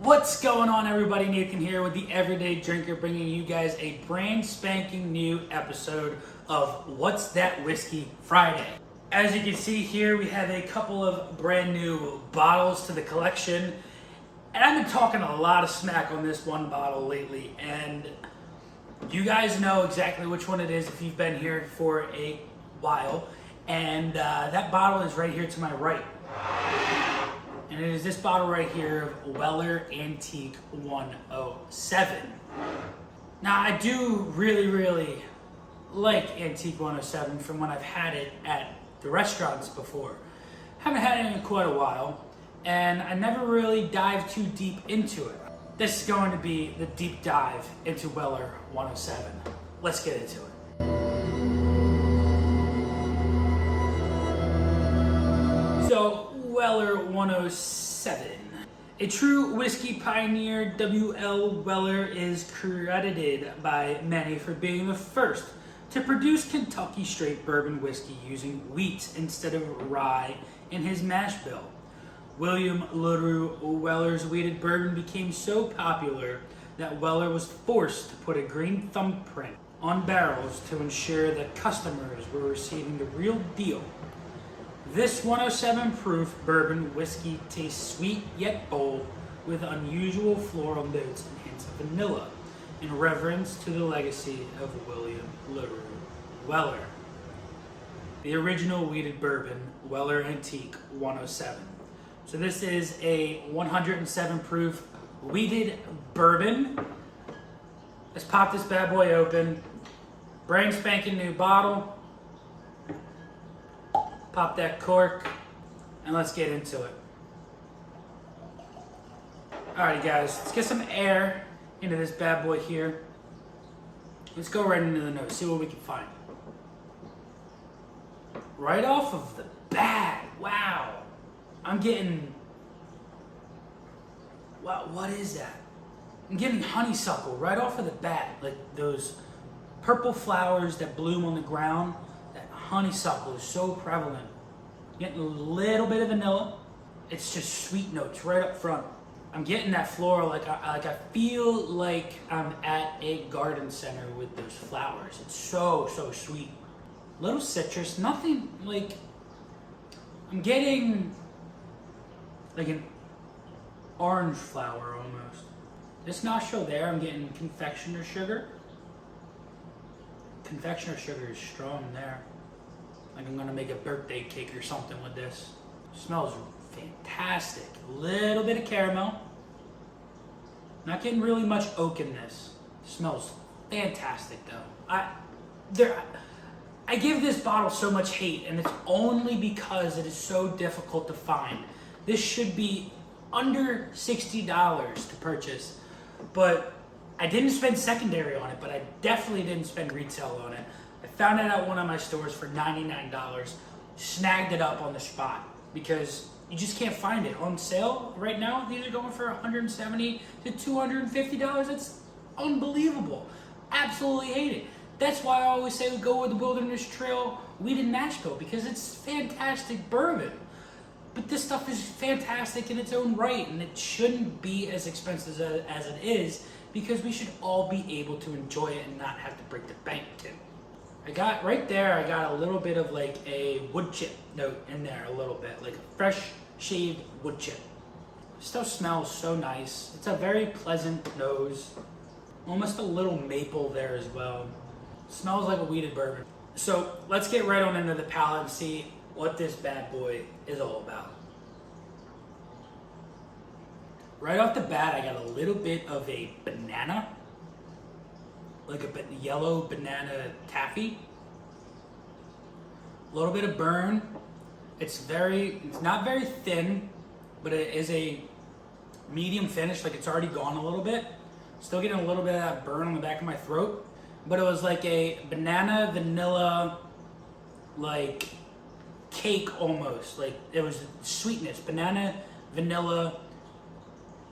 What's going on, everybody? Nathan here with the Everyday Drinker, bringing you guys a brand spanking new episode of What's That Whiskey Friday. As you can see here, we have a couple of brand new bottles to the collection, and I've been talking a lot of smack on this one bottle lately, and you guys know exactly which one it is if you've been here for a while, and that bottle is right here to my right. And it is this bottle right here of Weller Antique 107. Now, I do really like Antique 107 from when I've had it at the restaurants before. Haven't had it in quite a while, and I never really dived too deep into it. This is going to be the deep dive into Weller 107. Let's get into it. So, Weller 107. A true whiskey pioneer, W.L. Weller is credited by many for being the first to produce Kentucky straight bourbon whiskey using wheat instead of rye in his mash bill. William LaRue Weller's wheated bourbon became so popular that Weller was forced to put a green thumbprint on barrels to ensure that customers were receiving the real deal. This 107 proof bourbon whiskey tastes sweet yet bold with unusual floral notes and hints of vanilla in reverence to the legacy of William LaRue Weller. The original wheated bourbon, Weller Antique 107. So this is a 107 proof wheated bourbon. Let's pop this bad boy open. Brand spanking new bottle. Pop that cork, and let's get into it. Alrighty guys, let's get some air into this bad boy here. Let's go right into the nose, see what we can find. Right off of the bat, wow. I'm getting, wow, what is that? I'm getting honeysuckle right off of the bat, like those purple flowers that bloom on the ground. Honeysuckle is so prevalent. Getting a little bit of vanilla. It's just sweet notes right up front. I'm getting that floral, like I feel like I'm at a garden center with those flowers. It's so sweet. Little citrus, nothing like, I'm getting like an orange flower almost. This nostril there, I'm getting confectioner sugar. Confectioner sugar is strong there. Like I'm gonna make a birthday cake or something with this. Smells fantastic. A little bit of caramel. Not getting really much oak in this. Smells fantastic though. I give this bottle so much hate, and it's only because it is so difficult to find. This should be under $60 to purchase, but I didn't spend secondary on it, but I definitely didn't spend retail on it. I found it at one of my stores for $99, snagged it up on the spot because you just can't find it. On sale right now, these are going for $170 to $250. That's unbelievable. Absolutely hate it. That's why I always say we go with the Wilderness Trail Wheated Mash Bill, because it's fantastic bourbon. But this stuff is fantastic in its own right, and it shouldn't be as expensive as it is, because we should all be able to enjoy it and not have to break the bank too. I got a little bit of like a wood chip note in there, a little bit, like a fresh shaved wood chip. Stuff smells so nice. It's a very pleasant nose. Almost a little maple there as well. Smells like a wheated bourbon. So let's get right on into the palate and see what this bad boy is all about. Right off the bat, I got a little bit of a banana, like a yellow banana taffy. A little bit of burn. It's not very thin, but it is a medium finish, like it's already gone a little bit. Still getting a little bit of that burn on the back of my throat, but it was like a banana vanilla, like cake almost. Like it was sweetness, banana, vanilla,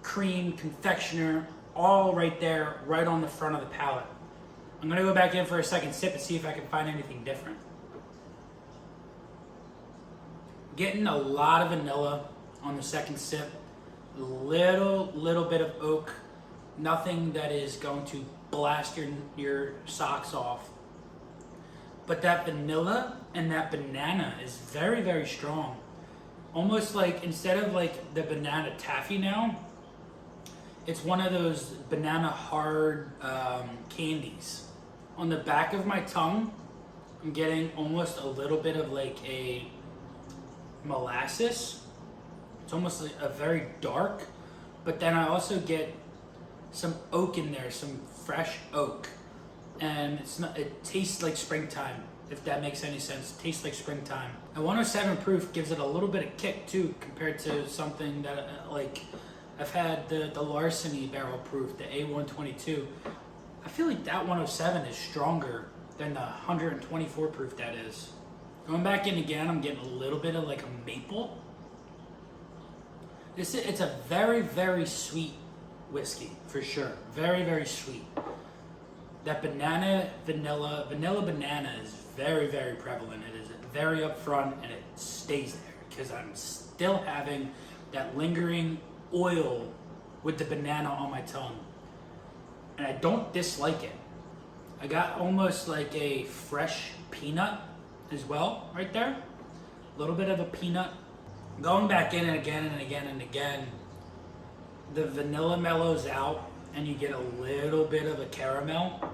cream, confectioner, all right there, right on the front of the palate. I'm gonna go back in for a second sip and see if I can find anything different. Getting a lot of vanilla on the second sip. Little bit of oak. Nothing that is going to blast your socks off. But that vanilla and that banana is very, very strong. Almost like, instead of like the banana taffy now, it's one of those banana hard candies. On the back of my tongue, I'm getting almost a little bit of like a molasses. It's almost like a very dark, but then I also get some oak in there, some fresh oak. And it tastes like springtime, if that makes any sense. It tastes like springtime. And 107 proof gives it a little bit of kick too, compared to something that like I've had the Larceny barrel proof, the A122. I feel like that 107 is stronger than the 124 proof that is. Going back in again, I'm getting a little bit of like a maple. It's a very, very sweet whiskey for sure. Very, very sweet. That banana banana is very, very prevalent. It is very upfront and it stays there because I'm still having that lingering oil with the banana on my tongue. And I don't dislike it. I got almost like a fresh peanut as well right there. A little bit of a peanut. Going back in and again and again and again, the vanilla mellows out and you get a little bit of a caramel.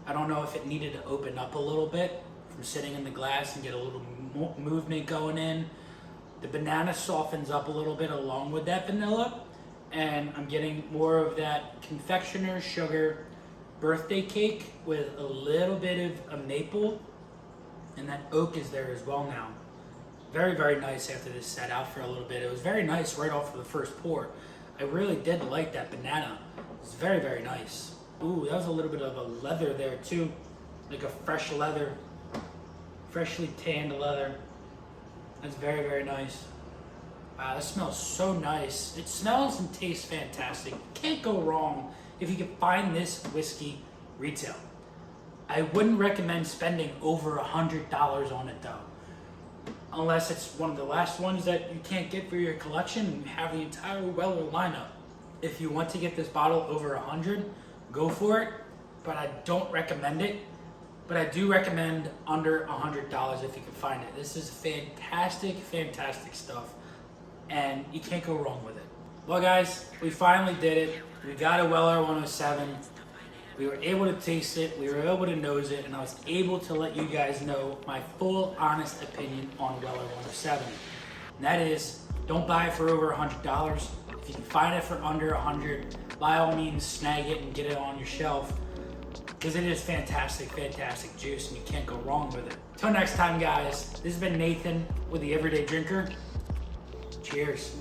I don't know if it needed to open up a little bit from sitting in the glass and get a little movement going in. The banana softens up a little bit along with that vanilla, and I'm getting more of that confectioner's sugar birthday cake with a little bit of a maple, and that oak is there as well now. Very, very nice after this sat out for a little bit. It was very nice right off of the first pour. I really did like that banana. It's very, very nice. Ooh, that was a little bit of a leather there too. Like a fresh leather. Freshly tanned leather. That's very, very nice. Wow, that smells so nice. It smells and tastes fantastic. Can't go wrong if you can find this whiskey retail. I wouldn't recommend spending over $100 on it though. Unless it's one of the last ones that you can't get for your collection and have the entire Weller lineup. If you want to get this bottle over 100, go for it, but I don't recommend it. But I do recommend under $100 if you can find it. This is fantastic, fantastic stuff, and you can't go wrong with it. Well guys, we finally did it. We got a Weller 107. We were able to taste it, we were able to nose it, and I was able to let you guys know my full, honest opinion on Weller 107. And that is, don't buy it for over $100. If you can find it for under $100, by all means, snag it and get it on your shelf, because it is fantastic, fantastic juice, and you can't go wrong with it. Till next time, guys, this has been Nathan with The Everyday Drinker. Cheers.